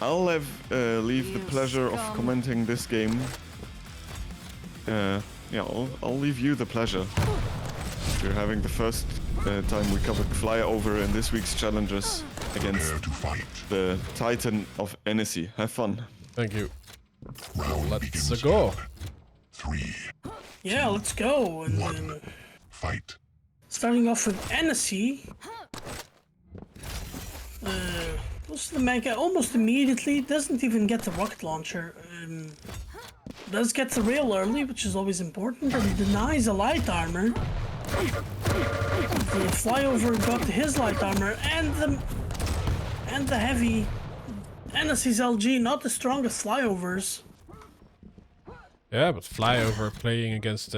I'll leave the pleasure of commenting this game. Yeah, I'll leave you the pleasure. We're having the first time we covered FlyOver in this week's challenges against the Titan of Enesy. Have fun. Thank you. Let's go. 3. Yeah, let's go. And Fight. starting off with enesy. Goes to the mega almost immediately. Doesn't even get the rocket launcher. Does get the rail early, which is always important, and denies a light armor. The FlyOver got his light armor and the heavy. Enesy's LG, not the strongest FlyOvers. Yeah, but FlyOver playing against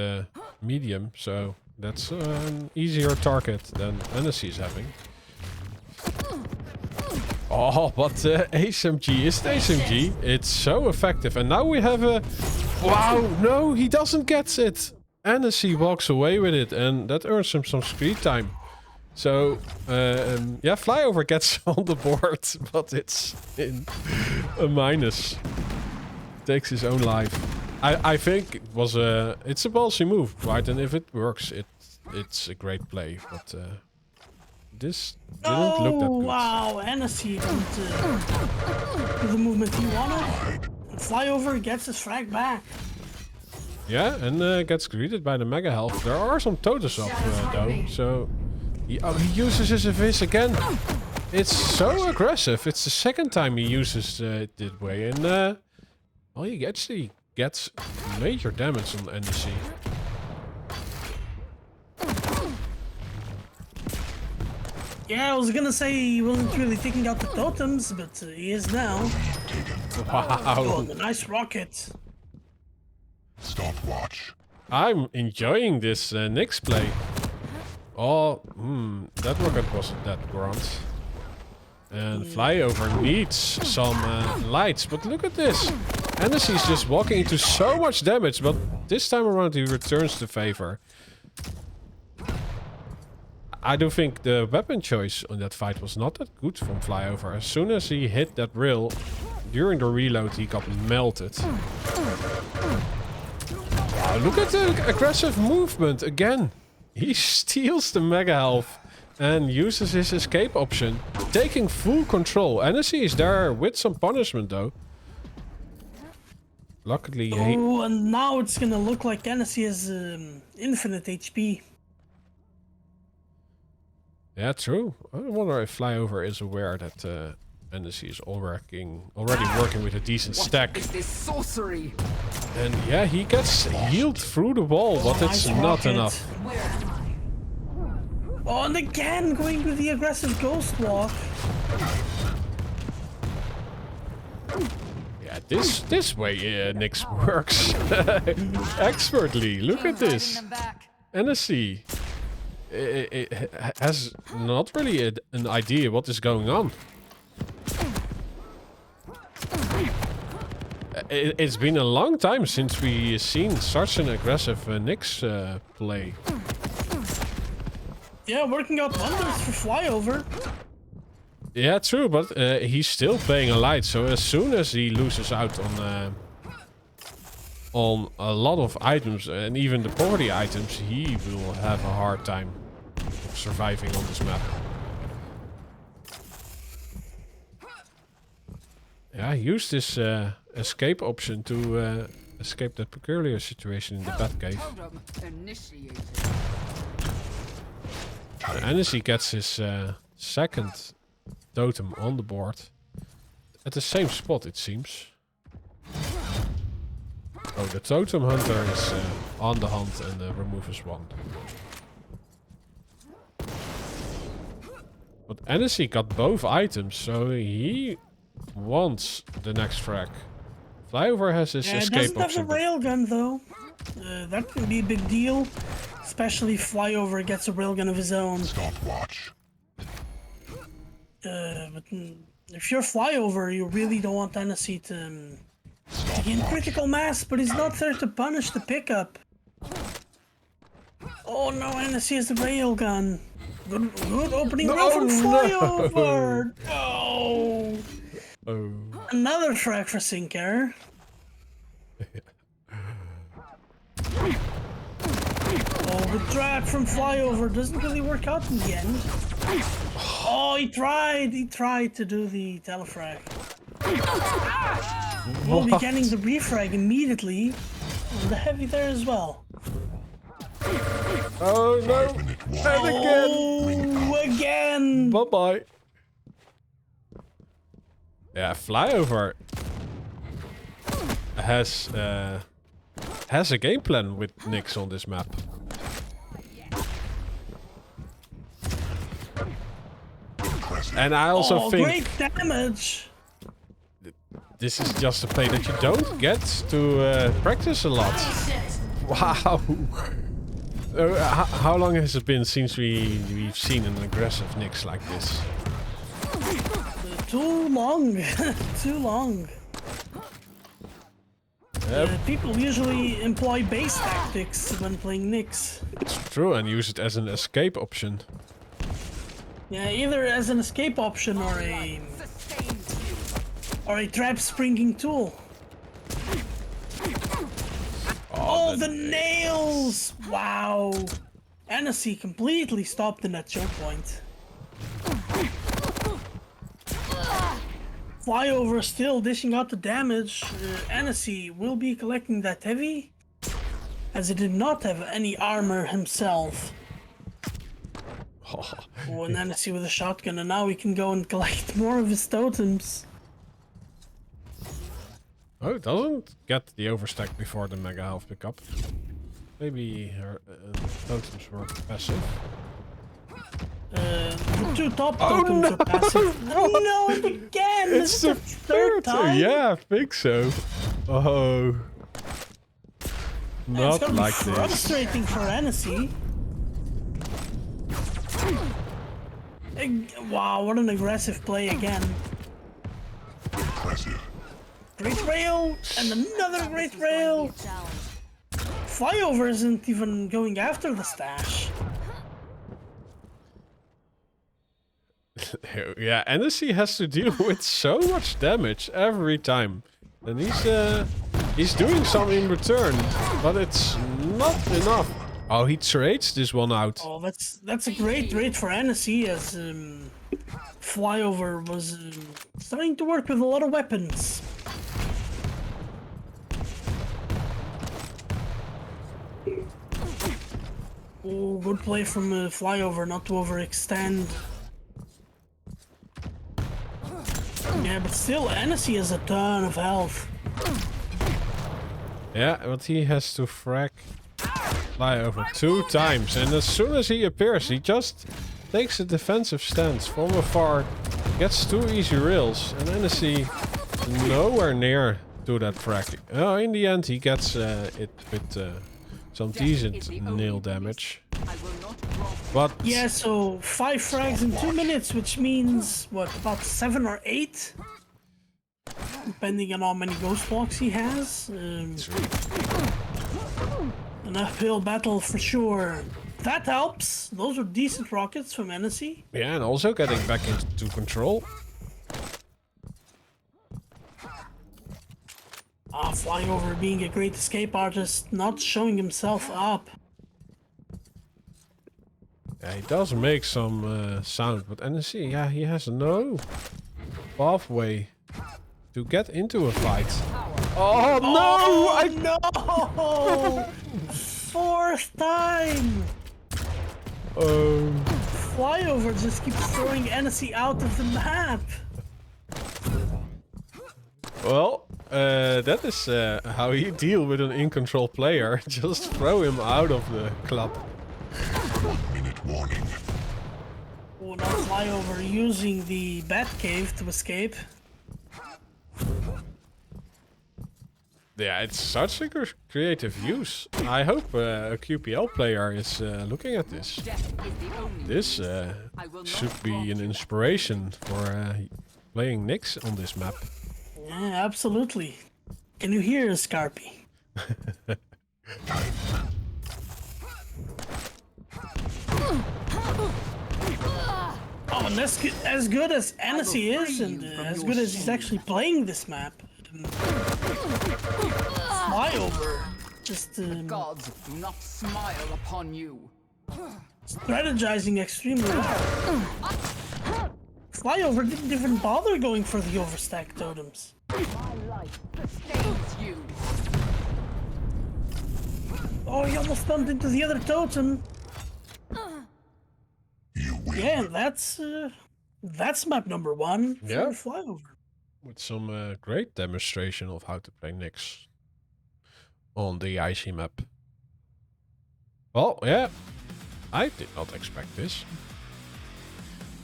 medium, so that's an easier target than Enesy's having. Oh, but SMG is the SMG. It's so effective. And now we have a... Wow, no, he doesn't get it. Enesy walks away with it, and that earns him some screen time. So, yeah, FlyOver gets on the board, but it's in a minus. Takes his own life. I think it was it's a ballsy move, right? And if it works, it's a great play. But this didn't look that good. Wow, Enesy didn't do the movement he wanted. FlyOver gets his frag back. Yeah, and gets greeted by the mega health. There are some totems up though, so he uses his Abyss again. It's so aggressive. It's the second time he uses it that way, and well, he actually gets major damage on Enesy. Yeah, I was gonna say he wasn't really taking out the totems, but he is now. Wow. Oh, the nice rocket. Stopwatch. I'm enjoying this Nyx play. Oh, that rocket wasn't that grand. And FlyOver needs some lights, but look at this. Enesy's just walking into so much damage, but this time around he returns the favor. I do think the weapon choice on that fight was not that good from FlyOver. As soon as he hit that rail, during the reload he got melted. Wow, look at the aggressive movement again. He steals the mega health and uses his escape option, taking full control. Enesy is there with some punishment though. Luckily, Oh, and now it's gonna look like Enesy has infinite HP. Yeah, true. I wonder if FlyOver is aware that Enesy is already working with a decent stack. Is this sorcery? And yeah, he gets healed through the wall, but it's Nice not rocket. enough. Where am I? Oh, and again going with the aggressive ghost walk. Yeah, this way Nyx works expertly. Look at this. Enesy it has not really an idea what is going on. It's been a long time since we seen such an aggressive Nyx play. Yeah, working out wonders for FlyOver. Yeah, true, but he's still playing a light, so as soon as he loses out on a lot of items, and even the poverty items, he will have a hard time surviving on this map. Yeah, he used this escape option to escape that peculiar situation in the Batcave. Totem initiated. Enesy gets his second totem on the board. At the same spot, it seems. Oh, the totem hunter is on the hunt and removes one. But Enesy got both items, so he wants the next frag. FlyOver has his escape doesn't option. have a railgun though. That can be a big deal, especially if FlyOver gets a railgun of his own. Stopwatch. But if you're FlyOver, you really don't want Enesy to gain critical mass, but he's not there to punish the pickup. Oh no, Enesy has the railgun. Good opening round from FlyOver. No. Oh. And another frag for Sinker. Oh, the trap from FlyOver doesn't really work out in the end. Oh, he tried to do the telefrag. We'll be getting the refrag immediately. And the heavy there as well. Oh no! And again! Oh, again! Bye-bye. Yeah, FlyOver has a game plan with Nyx on this map. And I also think great damage! this is just a play that you don't get to practice a lot. Wow. How long has it been since we've seen an aggressive Nyx like this? Too long. Too long. People usually employ base tactics when playing Nyx. It's true, and use it as an escape option. Yeah, either as an escape option or a trap springing tool. Oh, the nails! Wow. Enesy completely stopped in that choke point. FlyOver still dishing out the damage. Enesy will be collecting that heavy, as he did not have any armor himself. Oh, and Enesy with a shotgun, and now he can go and collect more of his totems. Oh, it doesn't get the overstack before the mega health pickup. Maybe her totems were passive. The two top tokens are passive. No, and again! It's This the is the third time? Yeah, I think so. Oh. Yeah, it's Not gonna like be this. frustrating for Enesy. Wow, what an aggressive play again. Impressive. Great rail, and another great rail. FlyOver isn't even going after the stash. Yeah, Enesy has to deal with so much damage every time. And he's doing some in return, but it's not enough. Oh, he trades this one out. Oh, that's a great trade for Enesy, as FlyOver was starting to work with a lot of weapons. Oh, good play from FlyOver not to overextend. Yeah, but still, Enesy has a ton of health. Yeah, but he has to frag FlyOver 2 times, and as soon as he appears, he just takes a defensive stance from afar, gets 2 easy rails, and Enesy nowhere near to that frag. Oh, in the end, he gets it with some decent nail damage. But Yeah, so 5 frags in 2 minutes, which means, what, about 7 or 8? Depending on how many ghost blocks he has. An uphill battle for sure. That helps. Those are decent rockets from Enesy. yeah, and also getting back into control. FlyOver being a great escape artist, not showing himself up. Yeah, he does make some sound, but Enesy, yeah, he has no pathway to get into a fight. Oh no! No! 4th time! FlyOver just keeps throwing Enesy out of the map. Well, that is how you deal with an in-control player. Just throw him out of the club. 1-minute warning. Oh, now FlyOver using the bat cave to escape. Yeah, it's such a creative use. I hope a QPL player is looking at this. This should be an inspiration for playing Nyx on this map. Yeah, absolutely. Can you hear us, Scarpy? Oh, and as good as enesy is, free and you from as your good as he's shame. actually playing this map, FlyOver just Gods do not smile upon you. strategizing extremely well. FlyOver didn't even bother going for the overstack totems. My life sustains you. Oh, he almost bumped into the other totem. You win. Yeah, that's map number 1 for Yeah. FlyOver. With some great demonstration of how to play Nyx on the icy map. Well, yeah, I did not expect this.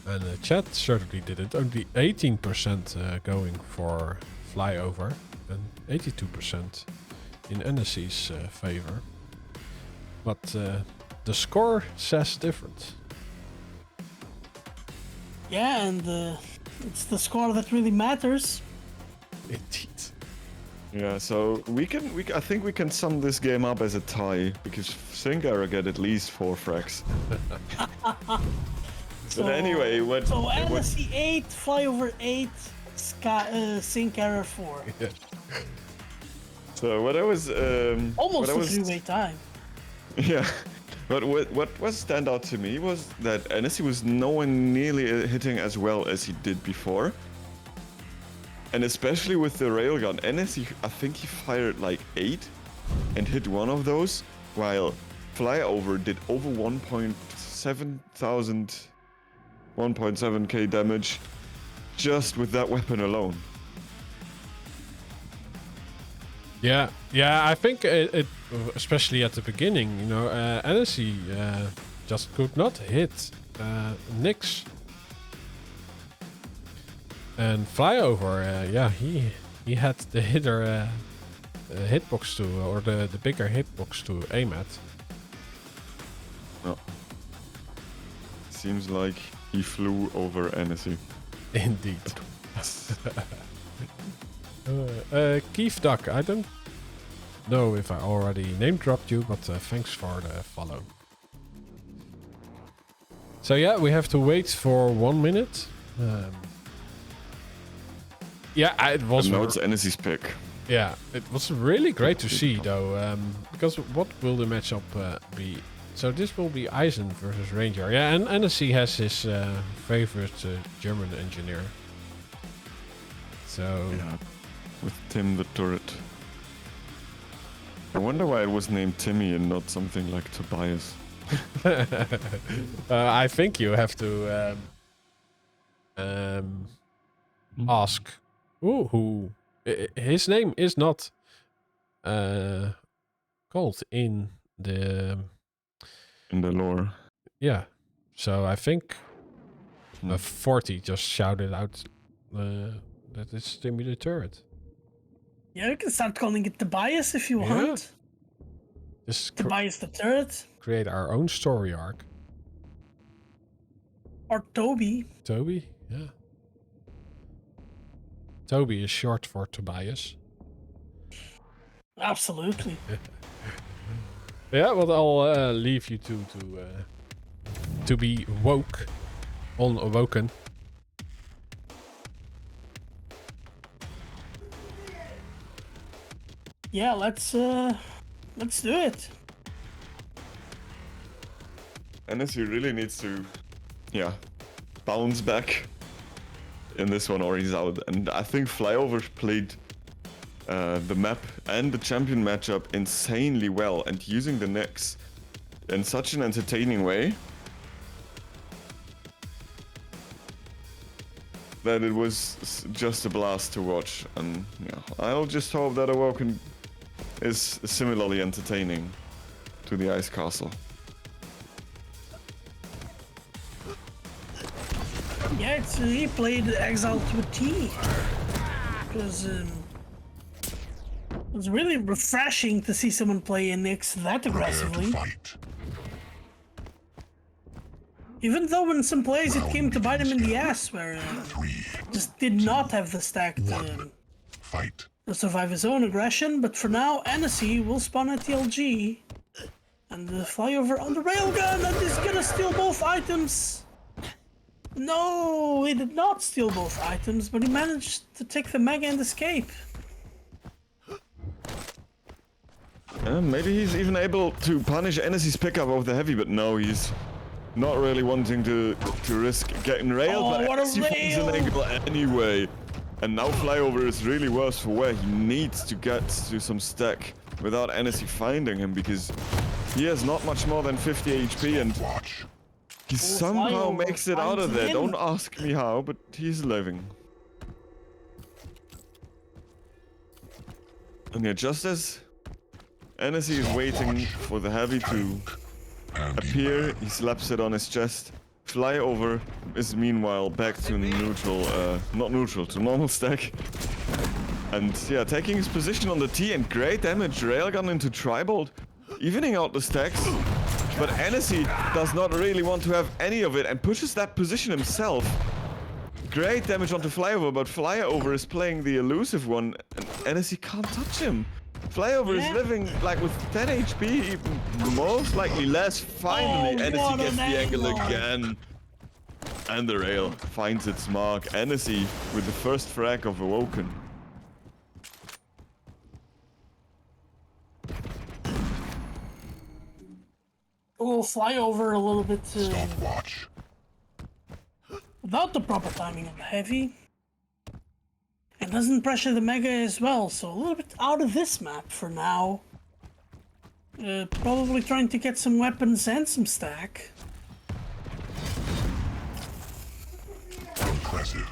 And the chat certainly didn't. Only 18% going for FlyOver and 82% in enesy's favor. But the score says different. Yeah, and it's the score that really matters. Indeed. Yeah, so I think we can sum this game up as a tie because Singara get at least 4 frags. But anyway, So enesy 8, FlyOver 8, Sync Error 4. so what I was Almost what I a was, three-way tie. yeah. But what was stand out to me was that enesy was nowhere nearly hitting as well as he did before. And especially with the railgun, enesy, I think he fired like 8 and hit one of those, while FlyOver did over 1.7k damage just with that weapon alone. Yeah, I think it especially at the beginning, you know, enesy just could not hit Nyx. And FlyOver, yeah, he had the hitbox to, or the bigger hitbox to aim at. No. Seems like he flew over enesy. Indeed. Keith Duck, I don't know if I already name dropped you, but thanks for the follow. So yeah, we have to wait for 1 minute. Yeah, it was. No, it's enesy's pick. Yeah, it was really great to see though, because what will the matchup be? So this will be Eisen versus Ranger. Yeah, and enesy has his favorite German engineer. So Yeah, with Tim the turret. I wonder why it was named Timmy and not something like Tobias. I think you have to ask who his name is not called in the lore. yeah. So I think 40 just shouted out that it's Timmy the turret. Yeah, you can start calling it Tobias if you Yeah. want. Just Tobias the turret. create our own story arc. Or Toby. Toby, yeah. Toby is short for Tobias. Absolutely. Yeah, well, I'll leave you to be unawoken. Yeah, let's do it. enesy really needs to, bounce back in this one or he's out. And I think FlyOver played the map and the champion matchup insanely well and using the Nyx in such an entertaining way that it was just a blast to watch. And I'll just hope that Awoken is similarly entertaining to the Ice Castle. Yeah, he played Exile to a T. It was really refreshing to see someone play a Nyx that aggressively. Fight. Even though in some plays it came to bite him in the ass, where just did not have the stack Fight. to survive his own aggression. But for now, enesy will spawn at the LG. And the FlyOver on the railgun and is gonna steal both items. No, he did not steal both items, but he managed to take the Mega and escape. Maybe he's even able to punish enesy's pickup of the heavy, but no, he's not really wanting to risk getting railed, Oh, but what a enesy finds an rail! angle anyway. And now FlyOver is really worse for wear. He needs to get to some stack without enesy finding him, because he has not much more than 50 HP and Watch. he somehow FlyOver makes it out of finds there. him. Don't ask me how, but he's living. And yeah, just as enesy is waiting for the heavy to appear, he slaps it on his chest. FlyOver is meanwhile back to neutral, not neutral, to normal stack. And yeah, taking his position on the T and great damage, railgun into Tribolt, evening out the stacks. But enesy does not really want to have any of it and pushes that position himself. Great damage onto FlyOver, but FlyOver is playing the elusive one and enesy can't touch him. FlyOver Yeah. is living like with 10 HP, most likely less. Finally, Oh, enesy what gets an the angle angle. again. And the rail finds its mark. enesy with the first frag of Awoken. We'll fly over a little bit Watch. without the proper timing of the heavy. And doesn't pressure the Mega as well, so a little bit out of this map for now. Probably trying to get some weapons and some stack. Impressive.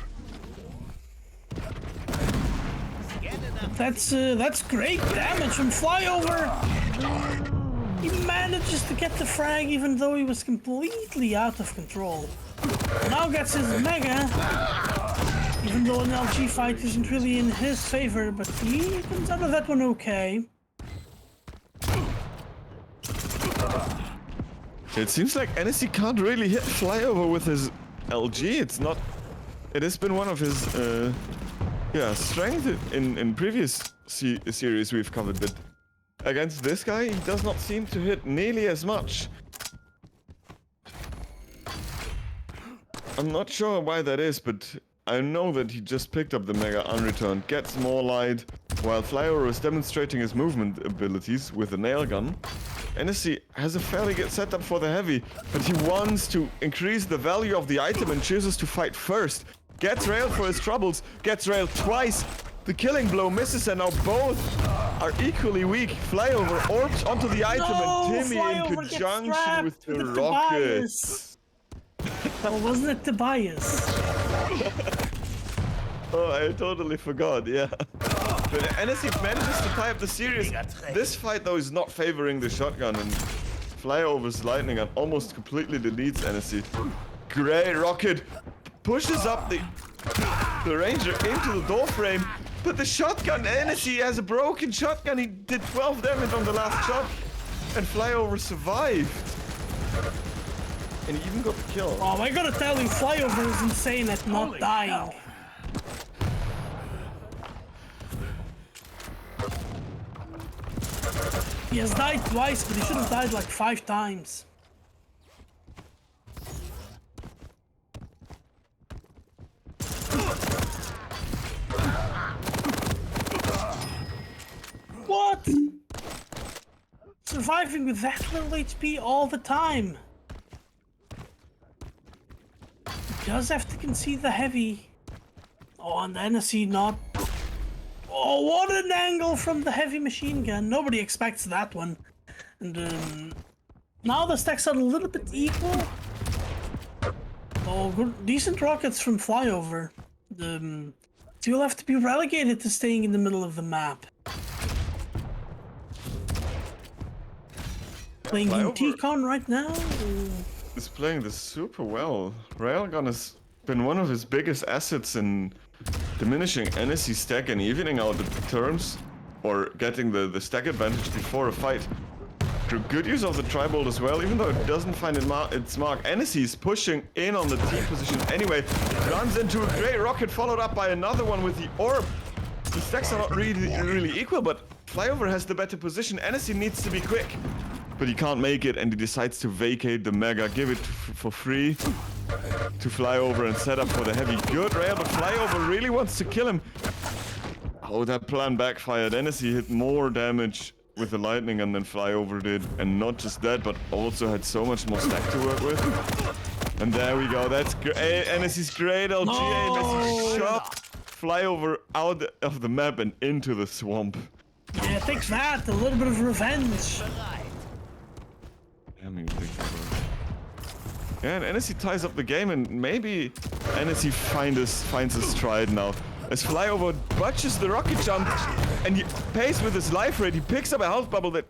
That's great damage from FlyOver. He manages to get the frag even though he was completely out of control. Now gets his Mega, even though an LG fight isn't really in his favor, but he comes out of that one okay. It seems like enesy can't really hit FlyOver with his LG. It has been one of his strength in previous series we've covered, but against this guy, he does not seem to hit nearly as much. I'm not sure why that is, but I know that he just picked up the Mega unreturned, gets more light, while FlyOver is demonstrating his movement abilities with the nail gun. enesy has a fairly good setup for the heavy, but he wants to increase the value of the item and chooses to fight first. Gets railed for his troubles, gets railed twice. The killing blow misses and now both are equally weak. FlyOver orbs onto the item No, and Timmy in FlyOver gets conjunction trapped with the with rocket. Tobias. Well, wasn't it Tobias? Oh, I totally forgot, yeah. But enesy manages to tie up the series. This fight, though, is not favoring the shotgun, and FlyOver's lightning gun almost completely deletes enesy. Great rocket pushes up the ranger into the door frame, but the shotgun, enesy has a broken shotgun. He did 12 damage on the last shot, and FlyOver survived. And he even got the kill. Oh, I gotta tell you, FlyOver is insane at not dying. He has died twice, but he should have died like 5 times. What? Surviving with that little HP all the time. He does have to concede the heavy. Oh, and the enesy not. Oh, what an angle from the heavy machine gun. Nobody expects that one. And now the stacks are a little bit equal. Oh, good, decent rockets from FlyOver. So you'll have to be relegated to staying in the middle of the map. Playing in FlyOver T-Con right now? is playing this super well. Railgun has been one of his biggest assets in diminishing enesy stack and evening out the terms, or getting the stack advantage before a fight. Through good use of the Tribolt as well, even though it doesn't find its mark. enesy is pushing in on the T position anyway. Runs into a great rocket, followed up by another one with the orb. The stacks are not really equal, but FlyOver has the better position. enesy needs to be quick, but he can't make it, and he decides to vacate the Mega, give it for free. to FlyOver and set up for the heavy. Good rail, but FlyOver really wants to kill him. Oh, that plan backfired. enesy hit more damage with the lightning and then FlyOver did. And not just that, but also had so much more stack to work with. And there we go. That's enesy's great LG. enesy shot FlyOver out of the map and into the swamp. Yeah, take that. A little bit of revenge. Damn you, big brother. Yeah, and enesy ties up the game, and maybe enesy finds a stride now. As FlyOver botches the rocket jump, and he pays with his life rate. He picks up a health bubble that,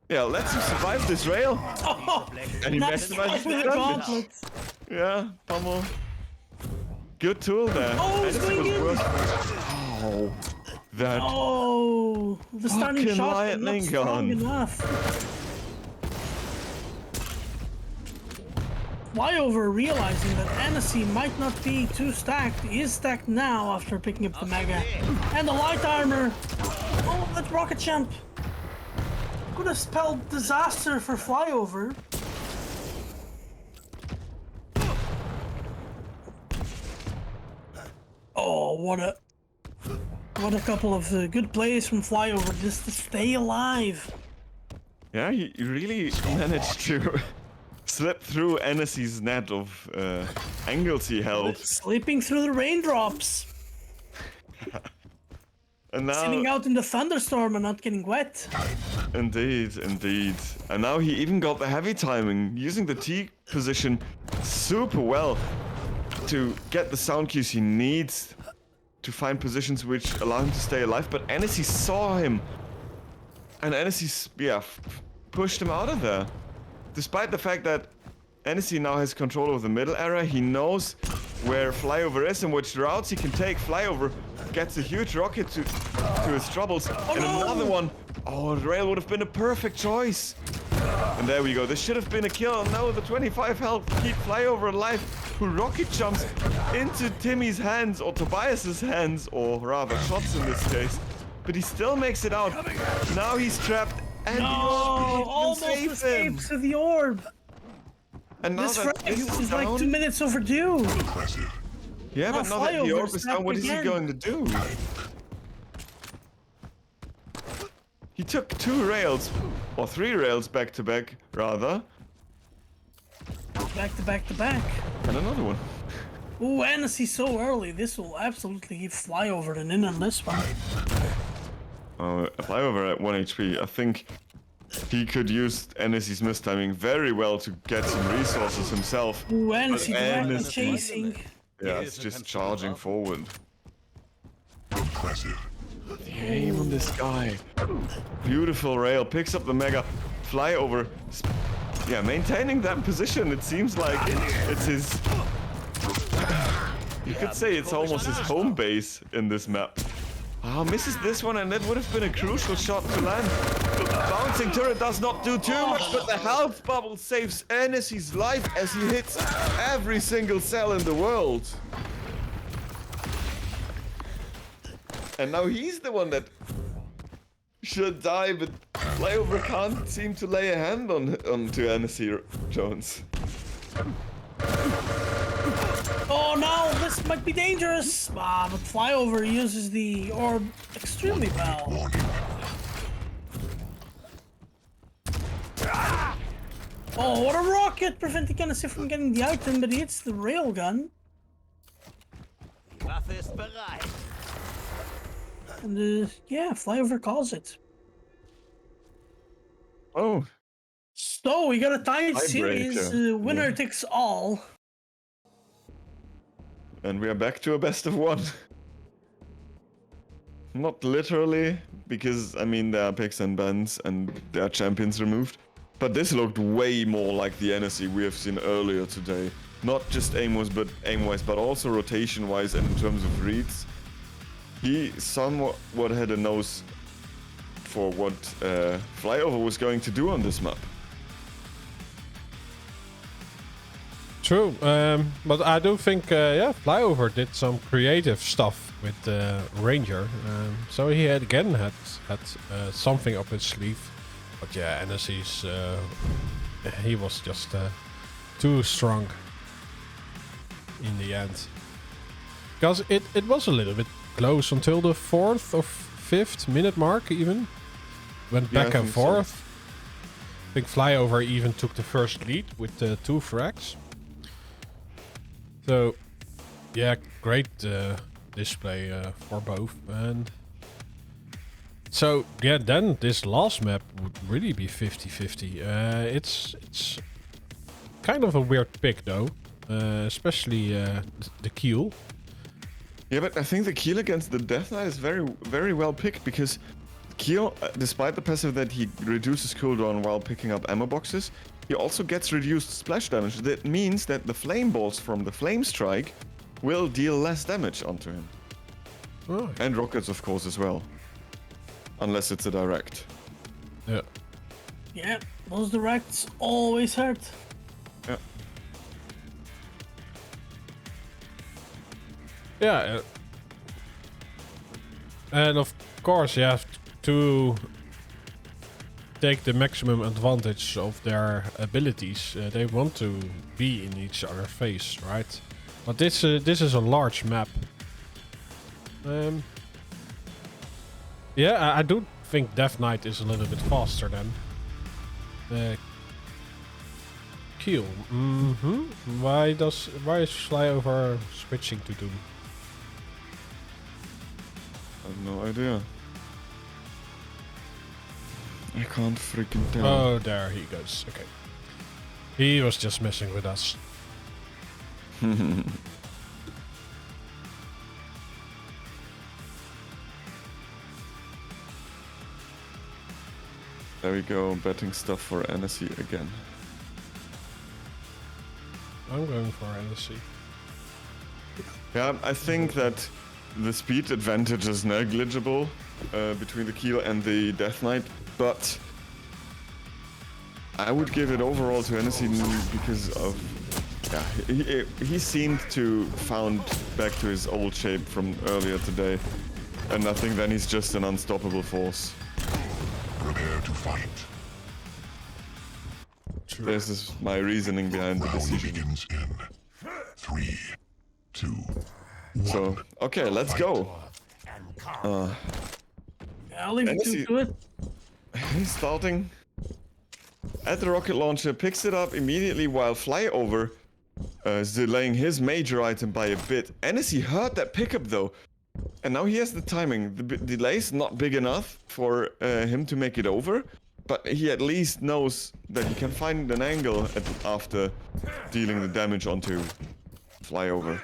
yeah, lets him survive this rail. Oh, And he nice try maximizes with the the damage. gauntlet. Yeah, pummel. Good tool there. Oh, he's enesy going was in. worse. Oh, that. Oh, the stunning Fucking shot lightning not strong gun. enough. FlyOver realizing that enesy might not be too stacked, he is stacked now after picking up the mega. And the light armor. Oh, that rocket jump. Could have spelled disaster for FlyOver. Oh, what a couple of good plays from FlyOver just to stay alive. Yeah, he really managed to slip through enesy's net of angles he held. Sleeping through the raindrops. And now, Sitting out in the thunderstorm and not getting wet. indeed. And now he even got the heavy timing, using the T position super well to get the sound cues he needs to find positions which allow him to stay alive. But enesy saw him, and enesy, pushed him out of there. Despite the fact that enesy now has control of the middle area, he knows where FlyOver is and which routes he can take. FlyOver gets a huge rocket to his troubles, and no! another one. Oh, the rail would have been a perfect choice. And there we go. This should have been a kill. No, the 25 health keep FlyOver alive, who rocket jumps into Timmy's hands, or Tobias's hands, or rather shots in this case. But he still makes it out. Now he's trapped, and No, the orb almost can save him. escapes to the orb. And now This that frag this is like down, 2 minutes overdue. Impressive. yeah, but now now that the FlyOver orb is down, snapped what is he again. going to do? He took 2 rails, or 3 rails back to back, rather, Back to back to back. and another one. Ooh, enesy so early. This will absolutely give FlyOver an in on this one. FlyOver at 1 HP. I think he could use enesy's mistiming very well to get some resources himself. Ooh, enesy directly enesy- chasing. Yeah, it's just charging forward. Impressive. The aim on this guy. Beautiful rail, picks up the mega. FlyOver, yeah, maintaining that position. It seems like it's his. You could say it's almost his home base in this map. Ah, misses this one, and that would have been a crucial shot to land. The bouncing turret does not do too much, but the health bubble saves enesy's life as he hits every single cell in the world. And now he's the one that should die, but FlyOver can't seem to lay a hand onto enesy Jones. Oh no, this might be dangerous. Ah, but FlyOver uses the orb extremely well. Oh, what a rocket! Preventing enesy from getting the item, but he hits the railgun. Waffe ist bereit. And yeah, FlyOver calls it. Oh, So we got a tight series. Tiebreaker. Winner Yeah. takes all. and we are back to a best of 1. Not literally, because I mean there are picks and bans and there are champions removed. But this looked way more like the enesy we have seen earlier today. Not just aim-wise, but also rotation-wise and in terms of reads. He somewhat had a nose for what FlyOver was going to do on this map. True, but I do think, yeah, FlyOver did some creative stuff with Ranger. So he had something up his sleeve. But yeah, enesy's he was just too strong. in the end. Because it was a little bit close until the 4th or 5th minute mark even. Went back and forth. I think FlyOver even took the first lead with 2 frags. So, yeah, great display for both. And so, yeah, then this last map would really be 50-50. It's kind of a weird pick though, especially the Keel. Yeah, but I think the Keel against the Death Knight is very, very well picked because Keel, despite the passive that he reduces cooldown while picking up ammo boxes, he also gets reduced splash damage. That means that the flame balls from the Flame Strike will deal less damage onto him. Oh. And rockets, of course, as well. Unless it's a direct. Yeah. Yeah, those directs always hurt. Yeah. Yeah. And of course you have to take the maximum advantage of their abilities. They want to be in each other's face, right? But this is a large map. Yeah, I do think Death Knight is a little bit faster than Keel. Why is FlyOver switching to Doom? I have no idea. I can't freaking tell. Oh, there he goes. Okay. He was just messing with us. There we go, betting stuff for enesy again. I'm going for enesy. Yeah, I think that the speed advantage is negligible between the Keel and the Death Knight, but I would give it overall to enesy because of, yeah, he seemed to found back to his old shape from earlier today, and I think then he's just an unstoppable force. Prepare to fight. This is my reasoning behind the Round decision. begins in 3, 2, 1. So, okay, let's go. Yeah, I'll leave enesy, you to it. He's starting at the rocket launcher, picks it up immediately while FlyOver is delaying his major item by a bit. enesy heard that pickup though, and now he has the timing. The delay's not big enough for him to make it over, but he at least knows that he can find an angle after dealing the damage onto FlyOver.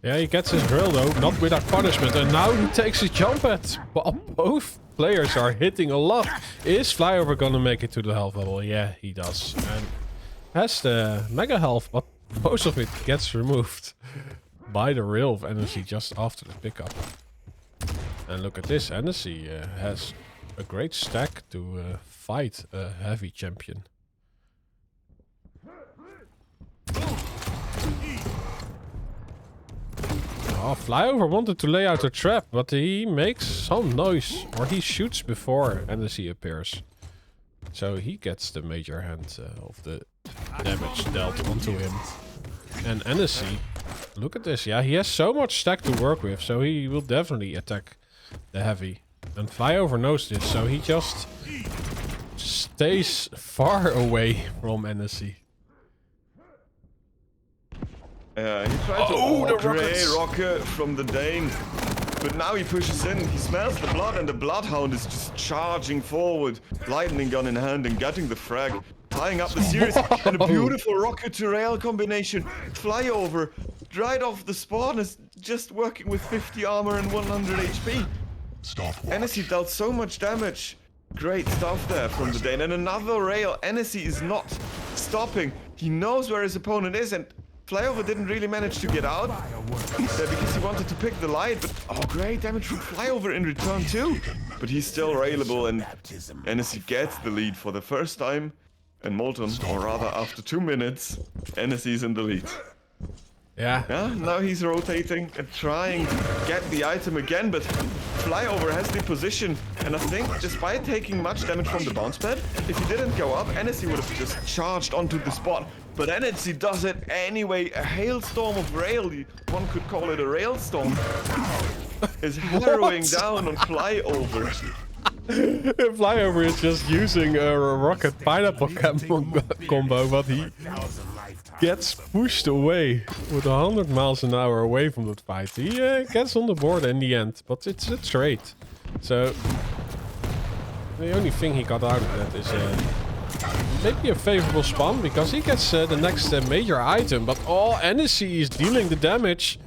Yeah, he gets his drill though, not without punishment, and now he takes a jump at. Well, both players are hitting a lot. Is FlyOver gonna make it to the health bubble? Yeah, he does. And has the mega health, but most of it gets removed by the rail of enesy just after the pickup. And look at this, enesy has a great stack to fight a heavy champion. Oh, FlyOver wanted to lay out a trap, but he makes some noise, or he shoots before enesy appears. So he gets the major hand of the damage dealt onto him. And enesy, look at this, yeah, he has so much stack to work with, so he will definitely attack the heavy. And FlyOver knows this, so he just stays far away from enesy. He tried to stray rocket from the Dane, but now he pushes in. He smells the blood, and the Bloodhound is just charging forward, lightning gun in hand, and getting the frag, tying up the series, and a beautiful rocket to rail combination. FlyOver right off the spawn is just working with 50 armor and 100 HP. enesy dealt so much damage. Great stuff there from the Dane, and another rail. enesy is not stopping. He knows where his opponent is, and FlyOver didn't really manage to get out because he wanted to pick the light, but oh, great damage from FlyOver in return too. But he's still railable, and enesy gets the lead for the first time. And Molten, or rather after 2 minutes, enesy's in the lead. Yeah. Yeah, now he's rotating and trying to get the item again, but FlyOver has the position. And I think despite taking much damage from the bounce pad, if he didn't go up, enesy would have just charged onto the spot. But enesy does it anyway. A hailstorm of rail, one could call it a railstorm, is harrowing down on FlyOver. FlyOver is just using a rocket pineapple combo, but he gets pushed away with 100 miles an hour away from that fight. He gets on the board in the end, but it's a trade. So the only thing he got out of that is maybe a favorable spawn, because he gets the next major item. But enesy is dealing the damage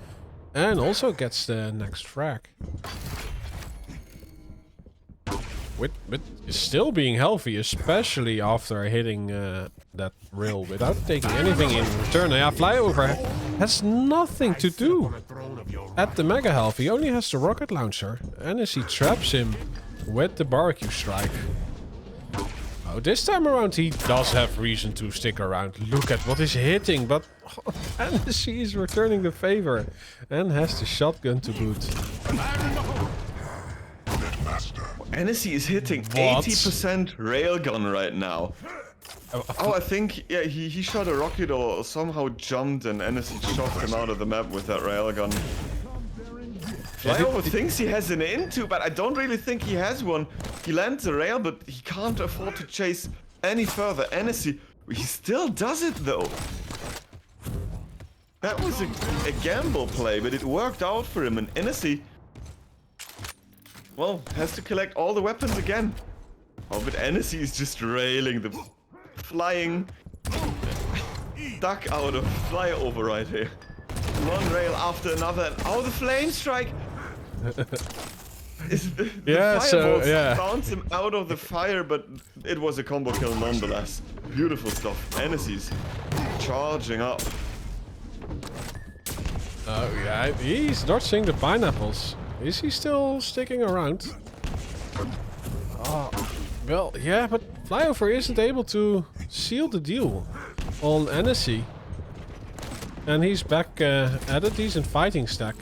and also gets the next frag. With still being healthy, especially after hitting that rail without taking anything in return. Yeah, FlyOver has nothing to do at the mega health. He only has the rocket launcher. enesy traps him with the barbecue strike. Oh, this time around he does have reason to stick around. Look at what he's hitting, but enesy is returning the favor and has the shotgun to boot. enesy is hitting 80% railgun right now. Oh, I think, yeah, he shot a rocket or somehow jumped and enesy shot him out of the map with that railgun. FlyOver thinks he has an into, but I don't really think he has one. He lands a rail, but he can't afford to chase any further. enesy, he still does it though. That was a gamble play, but it worked out for him, and enesy, well, has to collect all the weapons again. Oh, but enesy is just railing the flying duck out of FlyOver right here. One rail after another, and oh, the flame strike! Yeah, so, yeah. Bounce him out of the fire, but it was a combo kill nonetheless. Beautiful stuff. enesy's charging up. Oh, yeah, he's dodging the pineapples. Is he still sticking around? Oh, well, yeah, but FlyOver isn't able to seal the deal on enesy. And he's back at a decent fighting stack.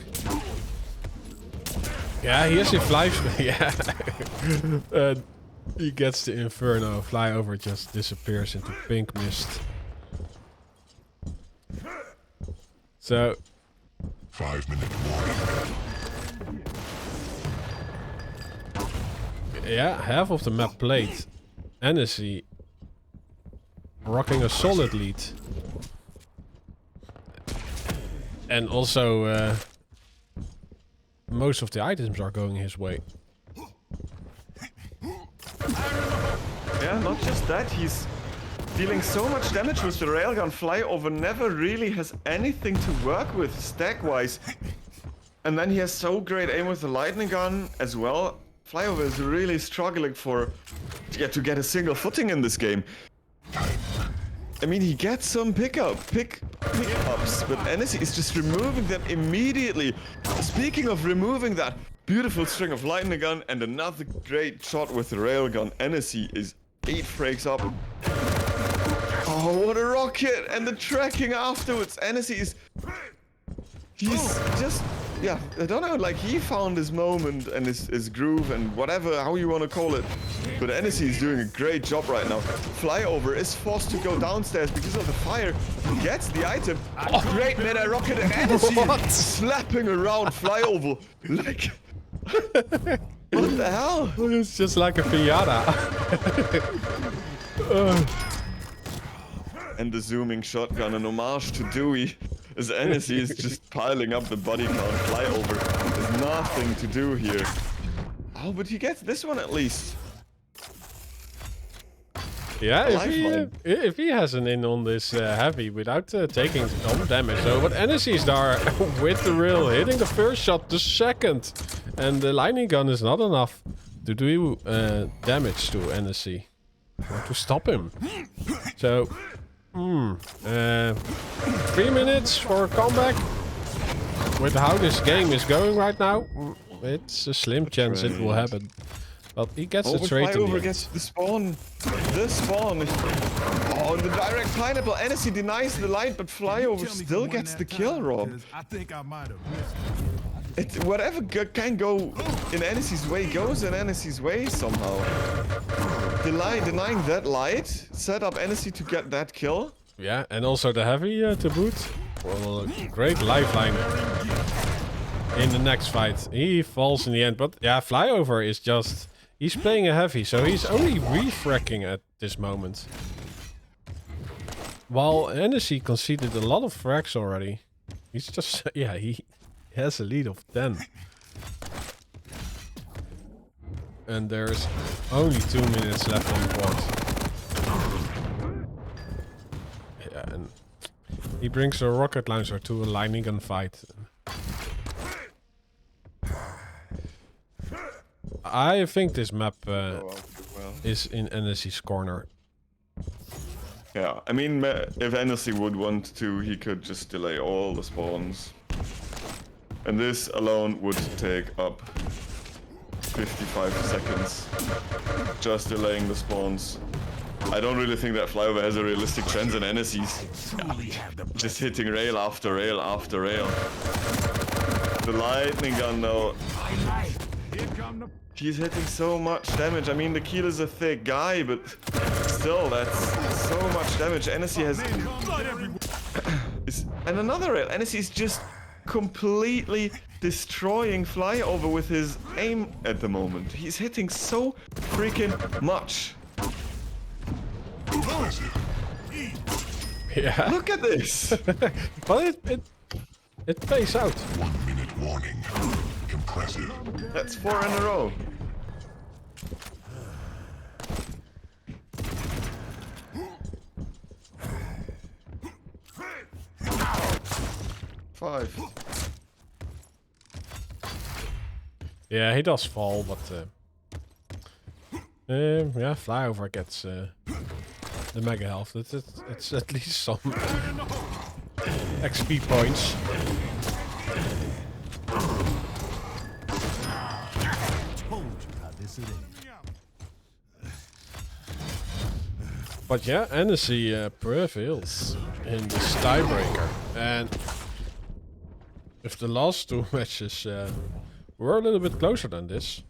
Yeah, he has a fly. Yeah. He gets the Inferno. FlyOver just disappears into pink mist. So 5-minute warning. yeah, half of the map played. enesy rocking a solid lead. And also, most of the items are going his way. Yeah, not just that, he's dealing so much damage with the railgun. FlyOver never really has anything to work with stack-wise. And then he has so great aim with the lightning gun as well. FlyOver is really struggling to get a single footing in this game. I mean, he gets some pickups, but enesy is just removing them immediately. Speaking of removing that, beautiful string of lightning gun and another great shot with the railgun. enesy is 8 frags up. Oh, what a rocket! And the tracking afterwards. enesy is... He's just... Yeah, I don't know, like he found his moment and his groove and whatever, how you want to call it. But enesy is doing a great job right now. FlyOver is forced to go downstairs because of the fire. He gets the item. Oh, great meta rocket and enesy slapping around FlyOver. Like, what the hell? It's just like a piñata. And the zooming shotgun, an homage to Dewey. As enesy is just piling up the body count. FlyOver has nothing to do here. Oh, but he gets this one at least. Yeah, if he has an in on this heavy without taking some damage. So, but enesy is there with the rail, hitting the first shot, the second. And the lightning gun is not enough to do damage to enesy. Or to stop him. So... 3 minutes for a comeback. With how this game is going right now, it's a slim chance it will happen. But he gets Oh, it but straight in the FlyOver end. gets the spawn. The spawn. Oh, the direct pineapple. Enesy denies the light, but FlyOver still gets the kill, Rob. I think I might have missed it. Whatever can go in Enesy's way goes in Enesy's way somehow. Denying that light set up Enesy to get that kill. Yeah, and also the heavy to boot. Well, great lifeline in the next fight. He falls in the end, but yeah, FlyOver is just... He's playing a heavy, so he's only refracking at this moment. While Enesy conceded a lot of frags already. He's just... Yeah, he has a lead of 10. And there's only 2 minutes left on the board. Yeah, and he brings a rocket launcher to a lightning gun fight. I think this map is in Enesy's corner. Yeah, I mean, if Enesy would want to, he could just delay all the spawns. And this alone would take up 55 seconds. Just delaying the spawns. I don't really think that FlyOver has a realistic chance, and Enesy's just hitting rail after rail after rail. The lightning gun though. He's hitting so much damage. I mean, the Keel is a thick guy, but still, that's so much damage. Enesy has... and another rail. Enesy is just completely destroying FlyOver with his aim at the moment. He's hitting so freaking much. Yeah. Look at this. But it pays out. 1 minute warning. Impressive. That's 4 in a row. Five. Yeah, he does fall, but yeah, FlyOver gets the mega health. It's at least some XP points. But yeah, Enesy prevails in this tiebreaker, and if the last 2 matches were a little bit closer than this,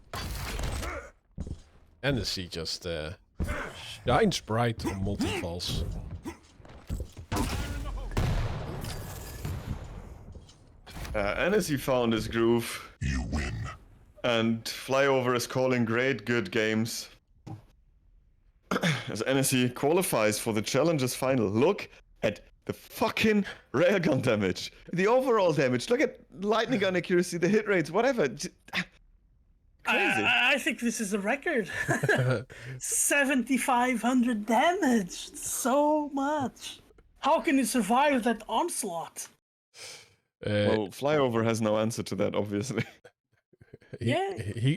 Enesy just shines bright on multi-falls. Enesy found his groove, You win. and FlyOver is calling great good games. As Enesy qualifies for the Challengers final. Look at the fucking railgun damage. The overall damage. Look at lightning gun accuracy, the hit rates, whatever. Crazy. I think this is a record. 7,500 damage. So much. How can you survive that onslaught? Well, FlyOver has no answer to that, obviously. He